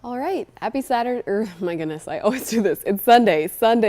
All right, happy Saturday, my goodness, I always do this. It's Sunday,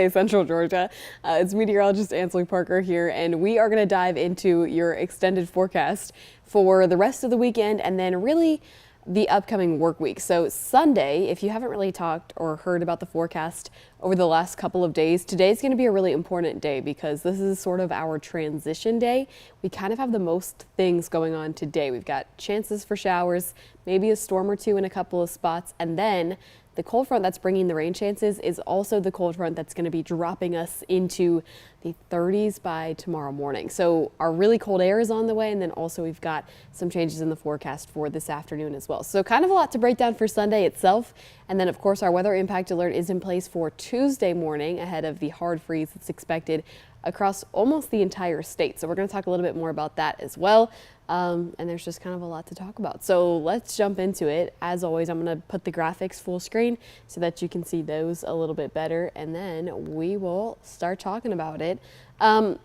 Central Georgia. It's meteorologist Ansley Parker here, and we are going to dive into your extended forecast for the rest of the weekend and then really the upcoming work week. So Sunday, if you haven't really talked or heard about the forecast over the last couple of days, today's going to be a really important day because this is sort of our transition day. We kind of have the most things going on today. We've got chances for showers, maybe a storm or two in a couple of spots, and then the cold front that's bringing the rain chances is also the cold front that's going to be dropping us into the 30s by tomorrow morning. So our really cold air is on the way, and then also we've got some changes in the forecast for this afternoon as well. So kind of a lot to break down for Sunday itself. And then of course our weather impact alert is in place for Tuesday morning ahead of the hard freeze that's expected across almost the entire state. So we're going to talk a little bit more about that as well. And there's just kind of a lot to talk about. So let's jump into it. As always, I'm going to put the graphics full screen so that you can see those a little bit better. And then we will start talking about it. And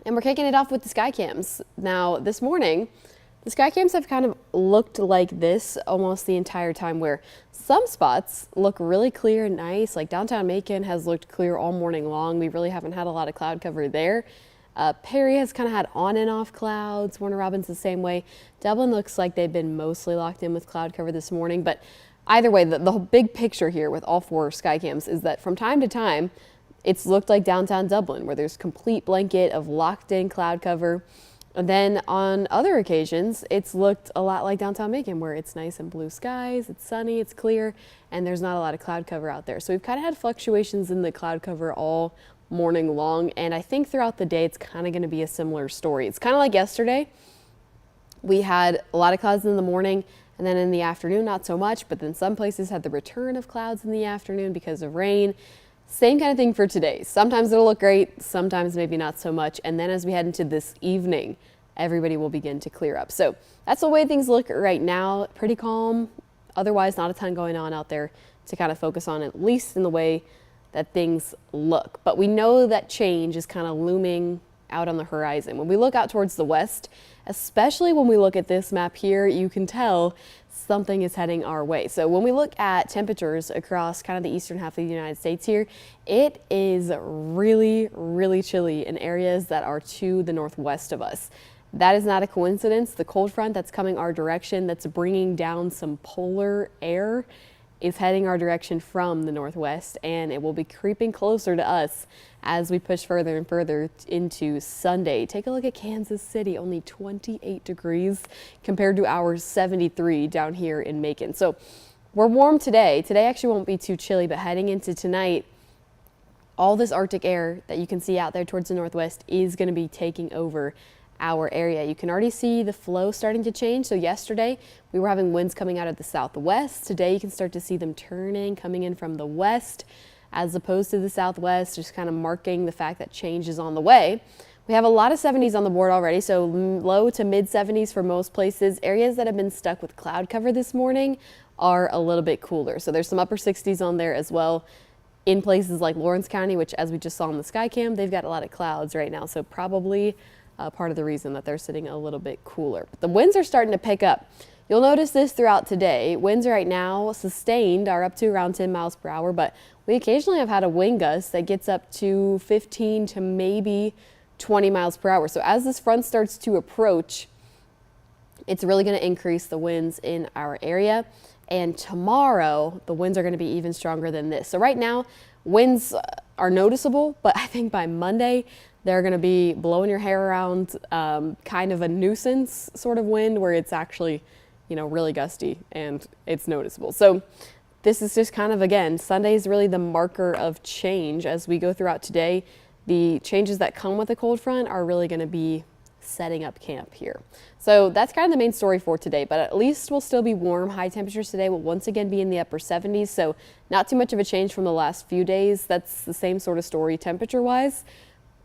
we're kicking it off with the sky cams. Now, this morning, the sky cams have kind of looked like this almost the entire time, where some spots look really clear and nice. Like downtown Macon has looked clear all morning long. We really haven't had a lot of cloud cover there. Perry has kind of had on and off clouds. Warner Robins the same way. Dublin looks like they've been mostly locked in with cloud cover this morning. But either way, the whole big picture here with all four sky cams is that from time to time, it's looked like downtown Dublin, where there's complete blanket of locked in cloud cover. And then on other occasions, it's looked a lot like downtown Macon, where it's nice and blue skies, it's sunny, it's clear, and there's not a lot of cloud cover out there. So we've kind of had fluctuations in the cloud cover all morning long, and I think throughout the day it's kind of going to be a similar story. It's kind of like yesterday. We had a lot of clouds in the morning, and then in the afternoon not so much, but then some places had the return of clouds in the afternoon because of rain. Same kind of thing for today. Sometimes it'll look great, sometimes maybe not so much, and then as we head into this evening, everybody will begin to clear up. So that's the way things look right now. Pretty calm, otherwise not a ton going on out there to kind of focus on, at least in the way that things look. But we know that change is kind of looming out on the horizon. When we look out towards the west, especially when we look at this map here, you can tell something is heading our way. So when we look at temperatures across kind of the eastern half of the United States here, it is really, really chilly in areas that are to the northwest of us. That is not a coincidence. The cold front that's coming our direction, that's bringing down some polar air, is heading our direction from the northwest, and it will be creeping closer to us as we push further and further into Sunday. Take a look at Kansas City, only 28 degrees compared to our 73 down here in Macon. So we're warm today. Today actually won't be too chilly, but heading into tonight, all this Arctic air that you can see out there towards the northwest is going to be taking over our area. You can already see the flow starting to change. So yesterday we were having winds coming out of the southwest. Today you can start to see them turning, coming in from the west as opposed to the southwest, just kind of marking the fact that change is on the way. We have a lot of 70s on the board already, so low to mid 70s for most places. Areas that have been stuck with cloud cover this morning are a little bit cooler. So there's some upper 60s on there as well. In places like Lawrence County, which as we just saw on the sky cam, they've got a lot of clouds right now. So probably part of the reason that they're sitting a little bit cooler. But the winds are starting to pick up. You'll notice this throughout today. Winds right now sustained are up to around 10 miles per hour, but we occasionally have had a wind gust that gets up to 15 to maybe 20 miles per hour. So as this front starts to approach, it's really going to increase the winds in our area. And tomorrow, the winds are going to be even stronger than this. So right now, winds are noticeable, but I think by Monday, they're going to be blowing your hair around, kind of a nuisance sort of wind where it's actually, really gusty and it's noticeable. So this is just kind of, again, Sunday is really the marker of change as we go throughout today. The changes that come with the cold front are really going to be setting up camp here. So that's kind of the main story for today, but at least we'll still be warm. High temperatures today will once again be in the upper 70s, so not too much of a change from the last few days. That's the same sort of story temperature-wise.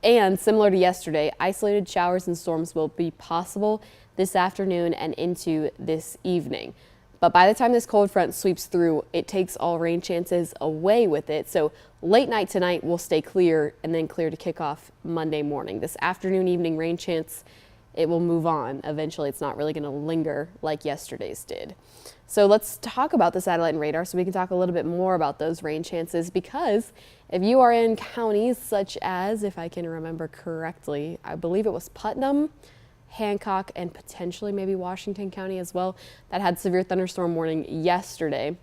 And similar to yesterday, isolated showers and storms will be possible this afternoon and into this evening. But by the time this cold front sweeps through, it takes all rain chances away with it. So late night tonight will stay clear and then clear to kick off Monday morning. This afternoon, evening rain chance it will move on. Eventually, it's not really going to linger like yesterday's did. So let's talk about the satellite and radar so we can talk a little bit more about those rain chances, because if you are in counties such as, if I can remember correctly, I believe it was Putnam, Hancock, and potentially maybe Washington County as well, that had severe thunderstorm warning yesterday.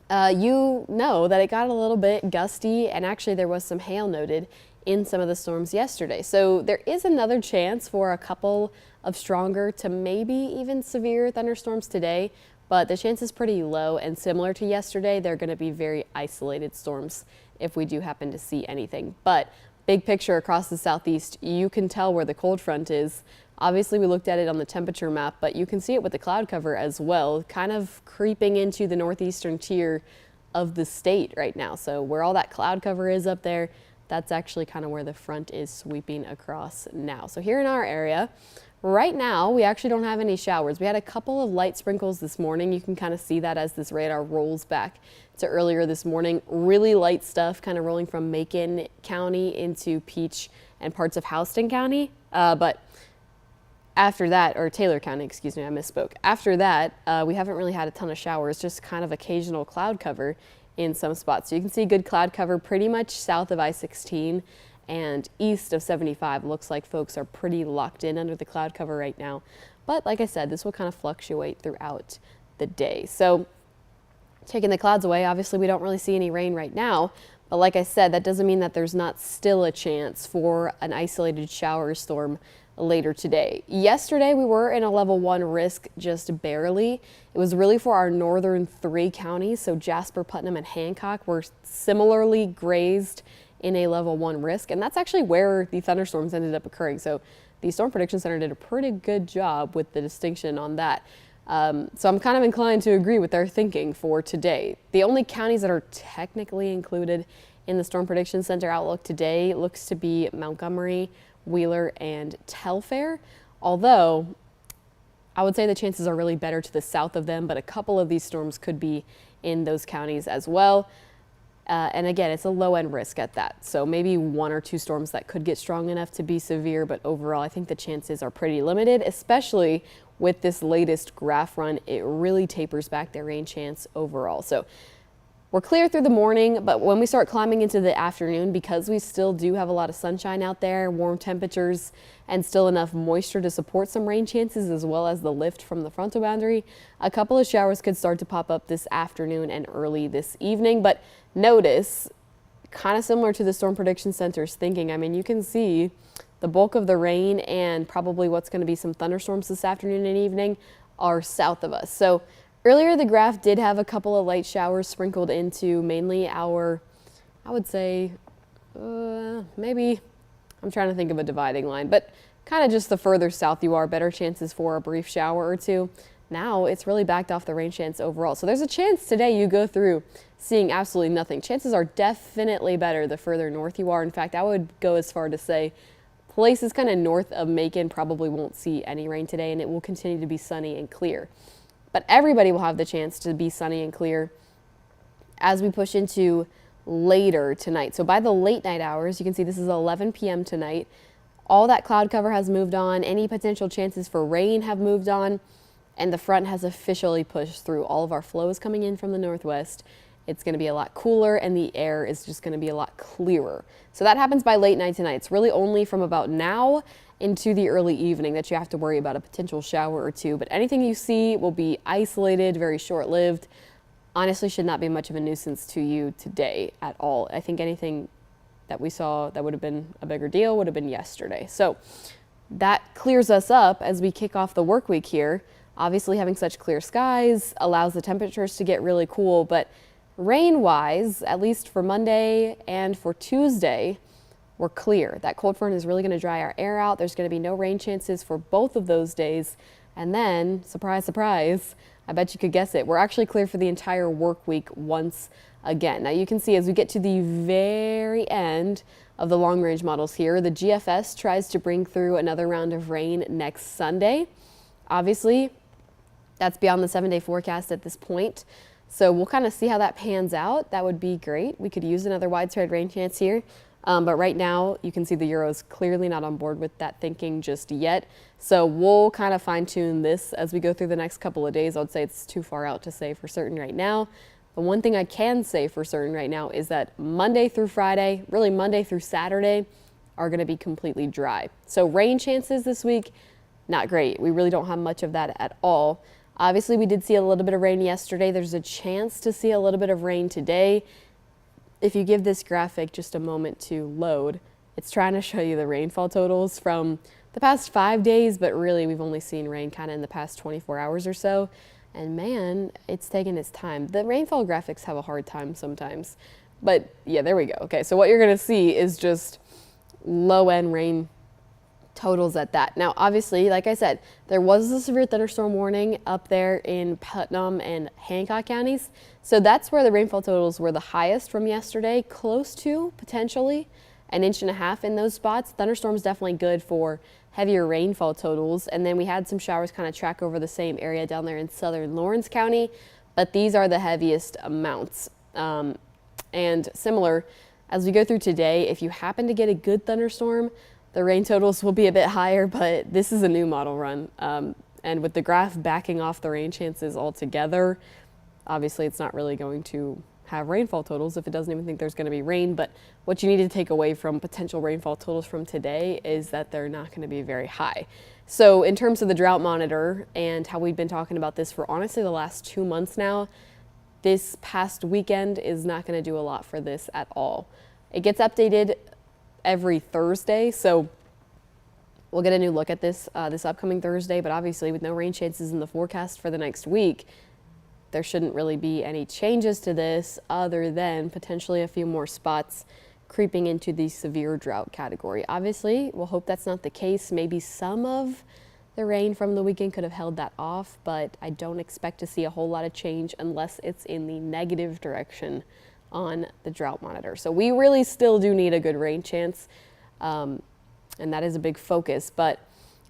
You know that it got a little bit gusty, and actually there was some hail noted in some of the storms yesterday. So there is another chance for a couple of stronger to maybe even severe thunderstorms today, but the chance is pretty low, and similar to yesterday, they're going to be very isolated storms if we do happen to see anything. But big picture across the southeast, you can tell where the cold front is. Obviously, we looked at it on the temperature map, but you can see it with the cloud cover as well, kind of creeping into the northeastern tier of the state right now. So where all that cloud cover is up there, that's actually kind of where the front is sweeping across now. So here in our area, right now, we actually don't have any showers. We had a couple of light sprinkles this morning. You can kind of see that as this radar rolls back to earlier this morning. Really light stuff kind of rolling from Macon County into Peach and parts of Houston County. But after that, or Taylor County, excuse me, I misspoke. After that, we haven't really had a ton of showers, just kind of occasional cloud cover in some spots. So you can see good cloud cover pretty much south of I-16 and east of 75. Looks like folks are pretty locked in under the cloud cover right now. But like I said, this will kind of fluctuate throughout the day. So taking the clouds away, obviously we don't really see any rain right now. But like I said, that doesn't mean that there's not still a chance for an isolated shower storm later today. Yesterday, we were in a level 1 risk, just barely. It was really for our northern 3 counties, so Jasper, Putnam, and Hancock were similarly grazed in a level 1 risk, and that's actually where the thunderstorms ended up occurring. So the Storm Prediction Center did a pretty good job with the distinction on that. So I'm kind of inclined to agree with their thinking for today. The only counties that are technically included in the Storm Prediction Center outlook today looks to be Montgomery, Wheeler, and Telfair, although I would say the chances are really better to the south of them, but a couple of these storms could be in those counties as well. And again, it's a low-end risk at that. So maybe 1 or 2 storms that could get strong enough to be severe, but overall I think the chances are pretty limited, especially with this latest graph run. It really tapers back their rain chance overall. So we're clear through the morning, but when we start climbing into the afternoon, because we still do have a lot of sunshine out there, warm temperatures, and still enough moisture to support some rain chances, as well as the lift from the frontal boundary, a couple of showers could start to pop up this afternoon and early this evening. But notice, kind of similar to the Storm Prediction Center's thinking, I mean, you can see the bulk of the rain and probably what's going to be some thunderstorms this afternoon and evening are south of us. So earlier, the graph did have a couple of light showers sprinkled into mainly our, I would say, maybe, I'm trying to think of a dividing line, but kind of just the further south you are, better chances for a brief shower or two. Now it's really backed off the rain chance overall. So there's a chance today you go through seeing absolutely nothing. Chances are definitely better the further north you are. In fact, I would go as far to say places kind of north of Macon probably won't see any rain today, and it will continue to be sunny and clear. But everybody will have the chance to be sunny and clear as we push into later tonight. So by the late night hours, you can see this is 11 p.m. tonight. All that cloud cover has moved on. Any potential chances for rain have moved on, and the front has officially pushed through. All of our flows coming in from the northwest. It's going to be a lot cooler, and the air is just going to be a lot clearer. So that happens by late night tonight. It's really only from about now into the early evening that you have to worry about a potential shower or two. But anything you see will be isolated, very short-lived. Honestly, should not be much of a nuisance to you today at all. I think anything that we saw that would have been a bigger deal would have been yesterday. So that clears us up as we kick off the work week here. Obviously, having such clear skies allows the temperatures to get really cool, but rain-wise, at least for Monday and for Tuesday, we're clear. That cold front is really going to dry our air out. There's going to be no rain chances for both of those days. And then, surprise, surprise, I bet you could guess it, we're actually clear for the entire work week once again. Now you can see as we get to the very end of the long range models here, the GFS tries to bring through another round of rain next Sunday. Obviously, that's beyond the 7-day forecast at this point. So we'll kind of see how that pans out. That would be great. We could use another widespread rain chance here. But right now, you can see the Euro's clearly not on board with that thinking just yet. So we'll kind of fine tune this as we go through the next couple of days. I would say it's too far out to say for certain right now. The one thing I can say for certain right now is that Monday through Friday, really Monday through Saturday, are going to be completely dry. So rain chances this week, not great. We really don't have much of that at all. Obviously, we did see a little bit of rain yesterday. There's a chance to see a little bit of rain today. If you give this graphic just a moment to load, it's trying to show you the rainfall totals from the past 5 days, but really we've only seen rain kind of in the past 24 hours or so. And man, it's taking its time. The rainfall graphics have a hard time sometimes. But yeah, there we go. Okay, so what you're going to see is just low-end rain totals at that. Now, obviously, like I said, there was a severe thunderstorm warning up there in Putnam and Hancock counties. So that's where the rainfall totals were the highest from yesterday, close to potentially 1.5 inches in those spots. Thunderstorms definitely good for heavier rainfall totals. And then we had some showers kind of track over the same area down there in southern Lawrence County, but these are the heaviest amounts. And similar, as we go through today, if you happen to get a good thunderstorm, the rain totals will be a bit higher, but this is a new model run. And with the graph backing off the rain chances altogether, obviously it's not really going to have rainfall totals if it doesn't even think there's going to be rain. But what you need to take away from potential rainfall totals from today is that they're not going to be very high. So in terms of the drought monitor and how we've been talking about this for honestly the last 2 months now, this past weekend is not going to do a lot for this at all. It gets updated every Thursday, so we'll get a new look at this this upcoming Thursday. But obviously with no rain chances in the forecast for the next week, there shouldn't really be any changes to this other than potentially a few more spots creeping into the severe drought category. Obviously, we'll hope that's not the case. Maybe some of the rain from the weekend could have held that off, but I don't expect to see a whole lot of change unless it's in the negative direction on the drought monitor. So we really still do need a good rain chance, and that is a big focus. But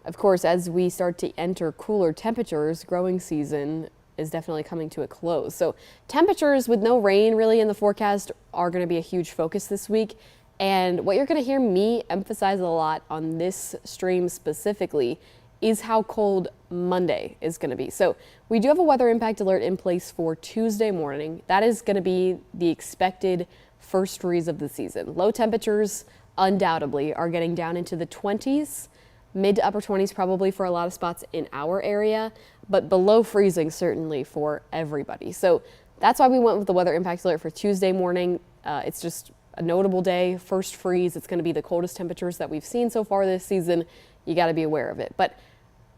of course, as we start to enter cooler temperatures, growing season is definitely coming to a close. So temperatures with no rain really in the forecast are going to be a huge focus this week. And what you're going to hear me emphasize a lot on this stream specifically is how cold Monday is going to be. So we do have a weather impact alert in place for Tuesday morning. That is going to be the expected first freeze of the season. Low temperatures undoubtedly are getting down into the 20s, mid to upper 20s probably for a lot of spots in our area, but below freezing certainly for everybody. So that's why we went with the weather impact alert for Tuesday morning. It's just a notable day, first freeze. It's going to be the coldest temperatures that we've seen so far this season. You got to be aware of it. But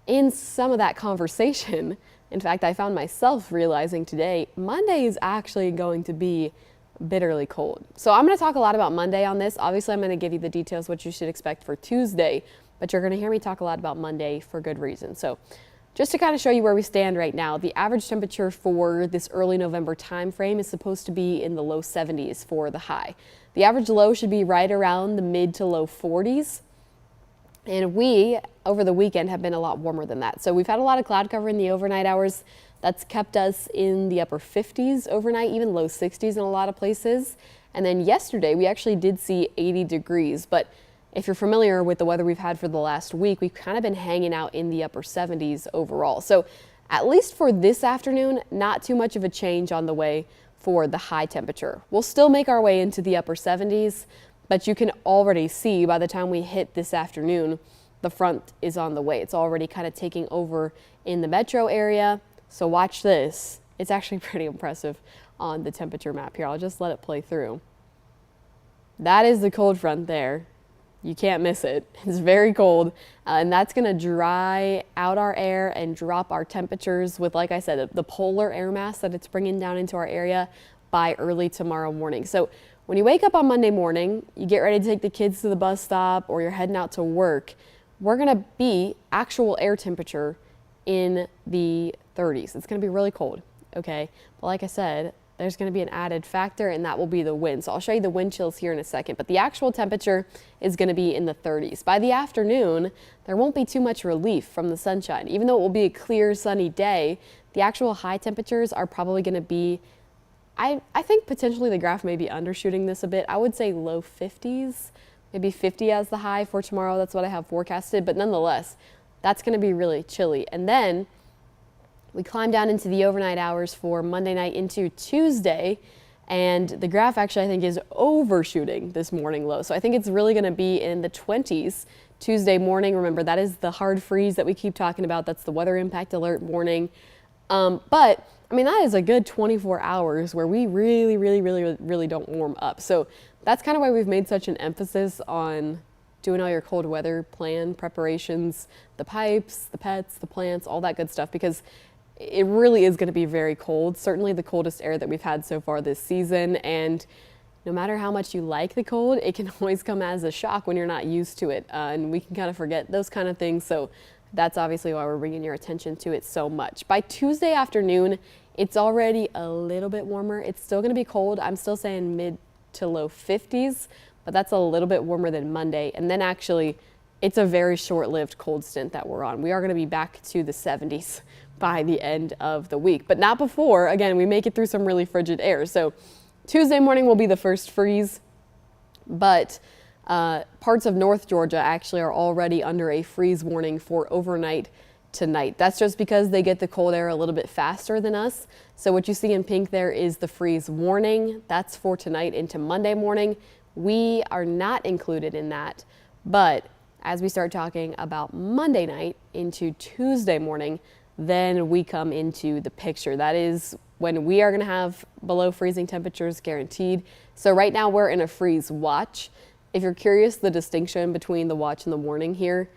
in some of that conversation, in fact, I found myself realizing today, Monday is actually going to be bitterly cold. So I'm going to talk a lot about Monday on this. Obviously, I'm going to give you the details, what you should expect for Tuesday, but you're going to hear me talk a lot about Monday for good reason. So just to kind of show you where we stand right now, the average temperature for this early November time frame is supposed to be in the low 70s for the high. The average low should be right around the mid to low 40s. And we, over the weekend, have been a lot warmer than that. So we've had a lot of cloud cover in the overnight hours. That's kept us in the upper 50s overnight, even low 60s in a lot of places. And then yesterday, we actually did see 80 degrees. But if you're familiar with the weather we've had for the last week, we've kind of been hanging out in the upper 70s overall. So at least for this afternoon, not too much of a change on the way for the high temperature. We'll still make our way into the upper 70s, but you can already see by the time we hit this afternoon, the front is on the way. It's already kind of taking over in the metro area. So watch this. It's actually pretty impressive on the temperature map here. I'll just let it play through. That is the cold front there. You can't miss it. It's very cold, and that's going to dry out our air and drop our temperatures with, like I said, the polar air mass that it's bringing down into our area by early tomorrow morning. So when you wake up on Monday morning, you get ready to take the kids to the bus stop or you're heading out to work, we're going to be actual air temperature in the 30s. It's going to be really cold, okay? But like I said, there's going to be an added factor, and that will be the wind. So I'll show you the wind chills here in a second, but the actual temperature is going to be in the 30s. By the afternoon, there won't be too much relief from the sunshine. Even though it will be a clear, sunny day, the actual high temperatures are probably going to be I think potentially the graph may be undershooting this a bit. I would say low 50s, maybe 50 as the high for tomorrow. That's what I have forecasted. But nonetheless, that's going to be really chilly. And then we climb down into the overnight hours for Monday night into Tuesday. And the graph actually, I think, is overshooting this morning low. So I think it's really going to be in the 20s Tuesday morning. Remember, that is the hard freeze that we keep talking about. That's the weather impact alert warning. But I mean, that is a good 24 hours where we really don't warm up. So that's kind of why we've made such an emphasis on doing all your cold weather plan preparations, the pipes, the pets, the plants, all that good stuff, because it really is going to be very cold. Certainly the coldest air that we've had so far this season. And no matter how much you like the cold, it can always come as a shock when you're not used to it. And we can kind of forget those kind of things. So that's obviously why we're bringing your attention to it so much. By Tuesday afternoon, it's already a little bit warmer. It's still going to be cold. I'm still saying mid to low 50s, but that's a little bit warmer than Monday. And then actually, it's a very short-lived cold stint that we're on. We are going to be back to the 70s by the end of the week, but not before. Again, we make it through some really frigid air. So Tuesday morning will be the first freeze, but parts of North Georgia actually are already under a freeze warning for overnight tonight. That's just because they get the cold air a little bit faster than us. So what you see in pink there is the freeze warning. That's for tonight into Monday morning. We are not included in that, but as we start talking about Monday night into Tuesday morning, then we come into the picture. That is when we are going to have below freezing temperatures guaranteed. So right now we're in a freeze watch. If you're curious, the distinction between the watch and the warning here,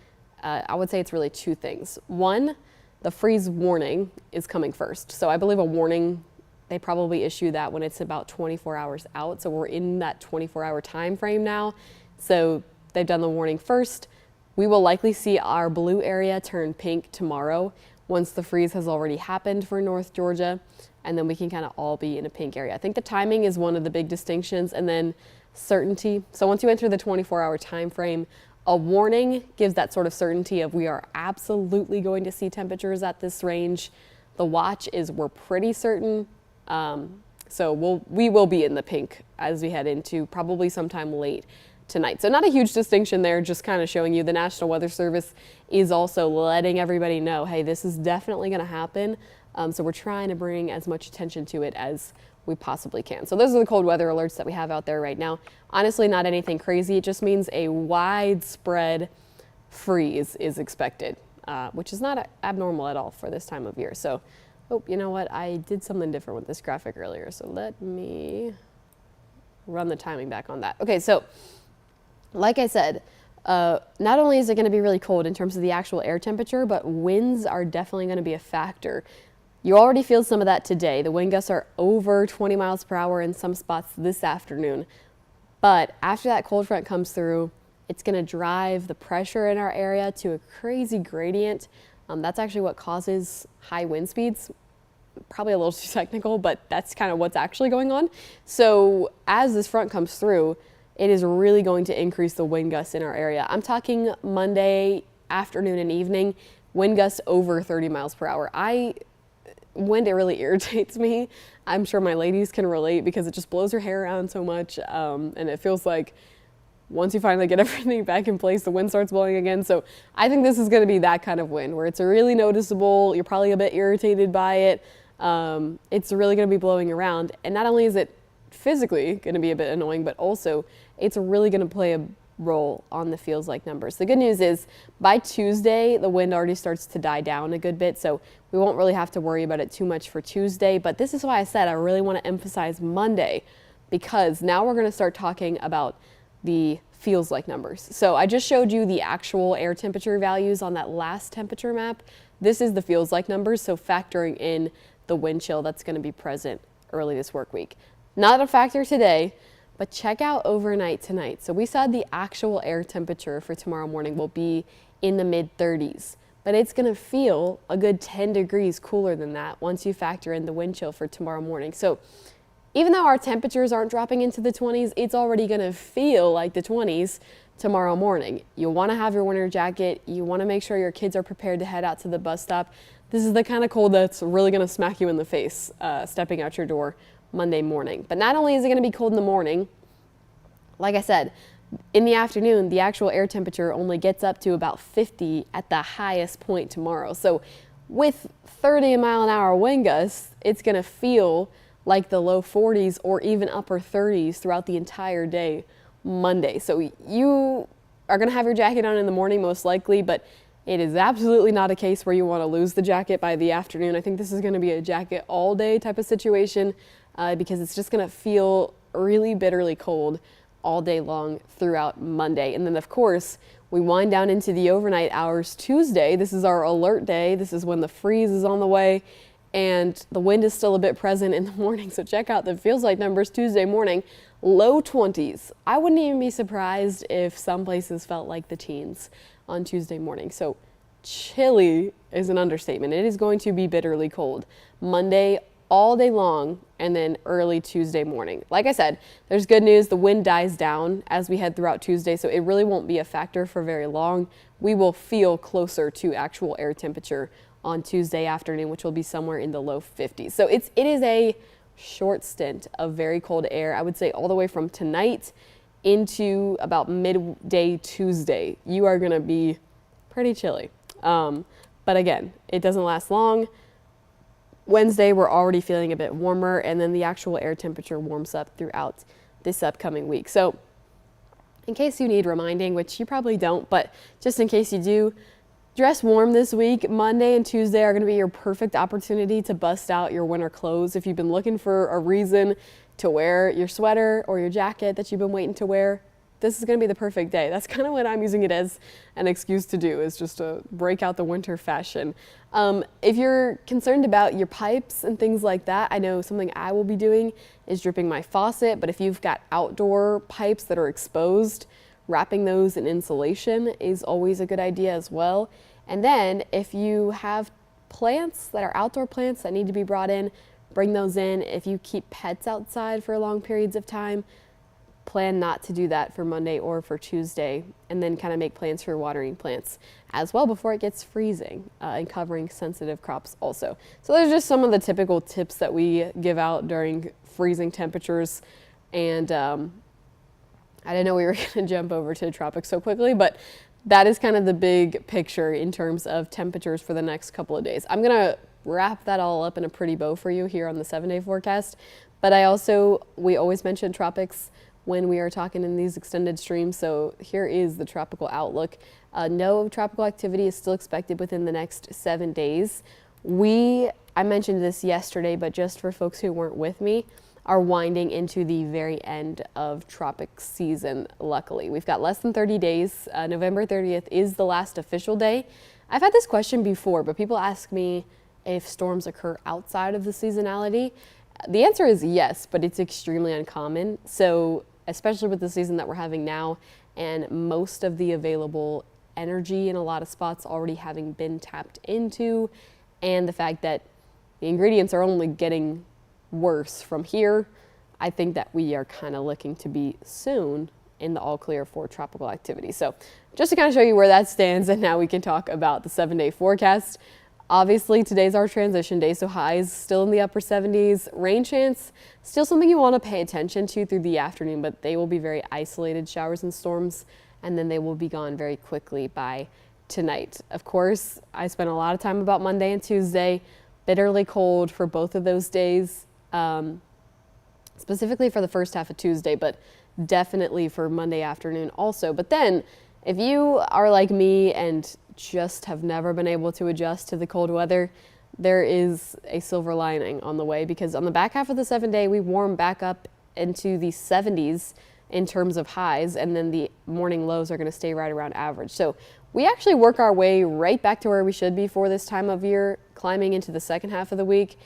I would say it's really two things. One, the freeze warning is coming first. So I believe a warning, they probably issue that when it's about 24 hours out. So we're in that 24-hour time frame now. So they've done the warning first. We will likely see our blue area turn pink tomorrow once the freeze has already happened for North Georgia, and then we can kind of all be in a pink area. I think the timing is one of the big distinctions, and then certainty. So once you enter the 24-hour time frame, a warning gives that sort of certainty of we are absolutely going to see temperatures at this range. The watch is we're pretty certain. So we will be in the pink as we head into probably sometime late tonight. So not a huge distinction there, just kind of showing you the National Weather Service is also letting everybody know, hey, this is definitely going to happen. So we're trying to bring as much attention to it as we possibly can. So those are the cold weather alerts that we have out there right now. Honestly, not anything crazy. It just means a widespread freeze is expected, which is not abnormal at all for this time of year. So, oh, you know what? I did something different with this graphic earlier. So let me run the timing back on that. Okay, so like I said, not only is it going to be really cold in terms of the actual air temperature, but winds are definitely going to be a factor. You already feel some of that today. The wind gusts are over 20 miles per hour in some spots this afternoon. But after that cold front comes through, it's going to drive the pressure in our area to a crazy gradient. That's actually what causes high wind speeds. Probably a little too technical, but that's kind of what's actually going on. So as this front comes through, it is really going to increase the wind gusts in our area. I'm talking Monday afternoon and evening, wind gusts over 30 miles per hour. Wind, it really irritates me. I'm sure my ladies can relate because it just blows your hair around so much. And it feels like once you finally get everything back in place, the wind starts blowing again. So I think this is going to be that kind of wind where it's really noticeable. You're probably a bit irritated by it. It's really going to be blowing around. And not only is it physically going to be a bit annoying, but also it's really going to play a role on the feels like numbers. The good news is by Tuesday, the wind already starts to die down a good bit, so we won't really have to worry about it too much for Tuesday. But this is why I said I really want to emphasize Monday, because now we're going to start talking about the feels like numbers. So I just showed you the actual air temperature values on that last temperature map. This is the feels like numbers, so factoring in the wind chill that's going to be present early this work week. Not a factor today, but check out overnight tonight. So we said the actual air temperature for tomorrow morning will be in the mid 30s, but it's going to feel a good 10 degrees cooler than that once you factor in the wind chill for tomorrow morning. So even though our temperatures aren't dropping into the 20s, it's already going to feel like the 20s tomorrow morning. You want to have your winter jacket. You want to make sure your kids are prepared to head out to the bus stop. This is the kind of cold that's really going to smack you in the face stepping out your door Monday morning. But not only is it going to be cold in the morning, like I said, in the afternoon, the actual air temperature only gets up to about 50 at the highest point tomorrow. So with 30-mile-an-hour wind gusts, it's going to feel like the low 40s or even upper 30s throughout the entire day Monday. So you are going to have your jacket on in the morning most likely, but it is absolutely not a case where you want to lose the jacket by the afternoon. I think this is going to be a jacket all day type of situation because it's just going to feel really bitterly cold all day long throughout Monday. And then of course, we wind down into the overnight hours Tuesday. This is our alert day. This is when the freeze is on the way and the wind is still a bit present in the morning. So check out the feels like numbers Tuesday morning, low 20s. I wouldn't even be surprised if some places felt like the teens on Tuesday morning. So chilly is an understatement. It is going to be bitterly cold Monday all day long and then early Tuesday morning. Like I said, there's good news. The wind dies down as we head throughout Tuesday, so it really won't be a factor for very long. We will feel closer to actual air temperature on Tuesday afternoon, which will be somewhere in the low 50s. So it is a short stint of very cold air. I would say all the way from tonight into about midday Tuesday, you are going to be pretty chilly. But again, it doesn't last long. Wednesday, we're already feeling a bit warmer, and then the actual air temperature warms up throughout this upcoming week. So in case you need reminding, which you probably don't, but just in case you do, dress warm this week. Monday and Tuesday are going to be your perfect opportunity to bust out your winter clothes. If you've been looking for a reason to wear your sweater or your jacket that you've been waiting to wear, this is going to be the perfect day. That's kind of what I'm using it as an excuse to do, is just to break out the winter fashion. If you're concerned about your pipes and things like that, I know something I will be doing is dripping my faucet, but if you've got outdoor pipes that are exposed, wrapping those in insulation is always a good idea as well. And then if you have plants that are outdoor plants that need to be brought in, bring those in. If you keep pets outside for long periods of time, plan not to do that for Monday or for Tuesday, and then kind of make plans for watering plants as well before it gets freezing and covering sensitive crops also. So there's just some of the typical tips that we give out during freezing temperatures. And I didn't know we were going to jump over to the tropics so quickly, but that is kind of the big picture in terms of temperatures for the next couple of days. I'm going to wrap that all up in a pretty bow for you here on the 7-day forecast. But we always mention tropics when we are talking in these extended streams. So here is the tropical outlook. No tropical activity is still expected within the next 7 days. I mentioned this yesterday, but just for folks who weren't with me, are winding into the very end of tropic season, luckily. We've got less than 30 days. November 30th is the last official day. I've had this question before, but people ask me if storms occur outside of the seasonality. The answer is yes, but it's extremely uncommon. So especially with the season that we're having now and most of the available energy in a lot of spots already having been tapped into, and the fact that the ingredients are only getting worse from here, I think that we are kind of looking to be soon in the all clear for tropical activity. So just to kind of show you where that stands, and now we can talk about the 7-day forecast. Obviously, today's our transition day, so highs still in the upper 70s. Rain chance, still something you want to pay attention to through the afternoon, but they will be very isolated showers and storms, and then they will be gone very quickly by tonight. Of course, I spent a lot of time about Monday and Tuesday, bitterly cold for both of those days, specifically for the first half of Tuesday, but definitely for Monday afternoon also. But then, if you are like me and just have never been able to adjust to the cold weather, there is a silver lining on the way, because on the back half of the 7-day, we warm back up into the 70s in terms of highs, and then the morning lows are going to stay right around average. So we actually work our way right back to where we should be for this time of year, climbing into the second half of the week.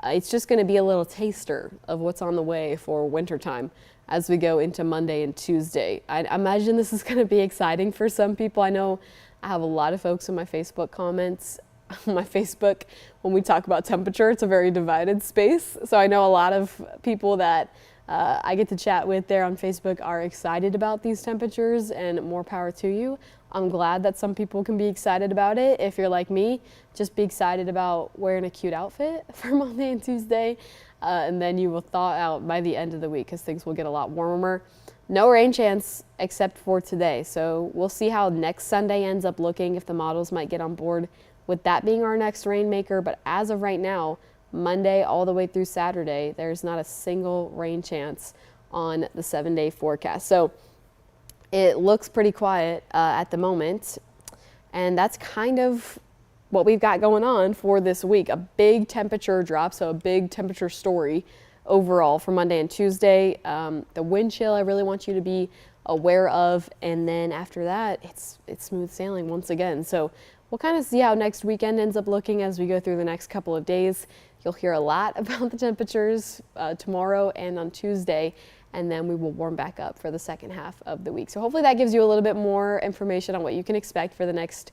It's just going to be a little taster of what's on the way for wintertime as we go into Monday and Tuesday. I imagine this is going to be exciting for some people. I know I have a lot of folks in my Facebook comments. My Facebook, when we talk about temperature, it's a very divided space. So I know a lot of people that I get to chat with there on Facebook are excited about these temperatures, and more power to you. I'm glad that some people can be excited about it. If you're like me, just be excited about wearing a cute outfit for Monday and Tuesday. And then you will thaw out by the end of the week because things will get a lot warmer. No rain chance except for today. So we'll see how next Sunday ends up looking, if the models might get on board with that being our next rainmaker. But as of right now, Monday all the way through Saturday, there's not a single rain chance on the 7-day forecast. So it looks pretty quiet at the moment. And that's kind of what we've got going on for this week. A big temperature drop, so a big temperature story overall for Monday and Tuesday. The wind chill I really want you to be aware of, and then after that it's smooth sailing once again. So we'll kind of see how next weekend ends up looking as we go through the next couple of days. You'll hear a lot about the temperatures tomorrow and on Tuesday, and then we will warm back up for the second half of the week. So hopefully that gives you a little bit more information on what you can expect for the next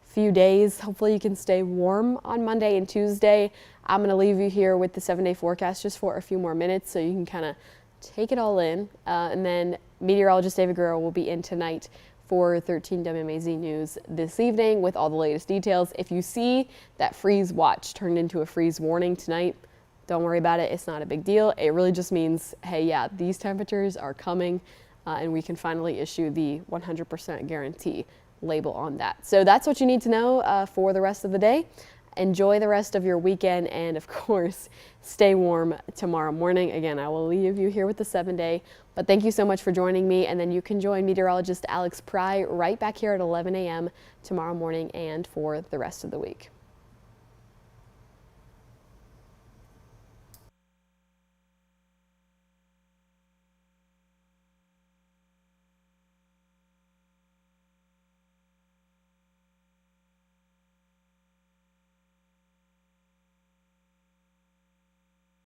few days. Hopefully you can stay warm on Monday and Tuesday. I'm going to leave you here with the 7-day forecast just for a few more minutes so you can kind of take it all in. And then meteorologist David Guerrero will be in tonight for 13 WMAZ News this evening with all the latest details. If you see that freeze watch turned into a freeze warning tonight, don't worry about it. It's not a big deal. It really just means, hey, yeah, these temperatures are coming, and we can finally issue the 100% guarantee label on that. So that's what you need to know for the rest of the day. Enjoy the rest of your weekend, and of course, stay warm tomorrow morning. Again, I will leave you here with the 7-day, but thank you so much for joining me. And then you can join meteorologist Alex Pry right back here at 11 a.m. tomorrow morning and for the rest of the week.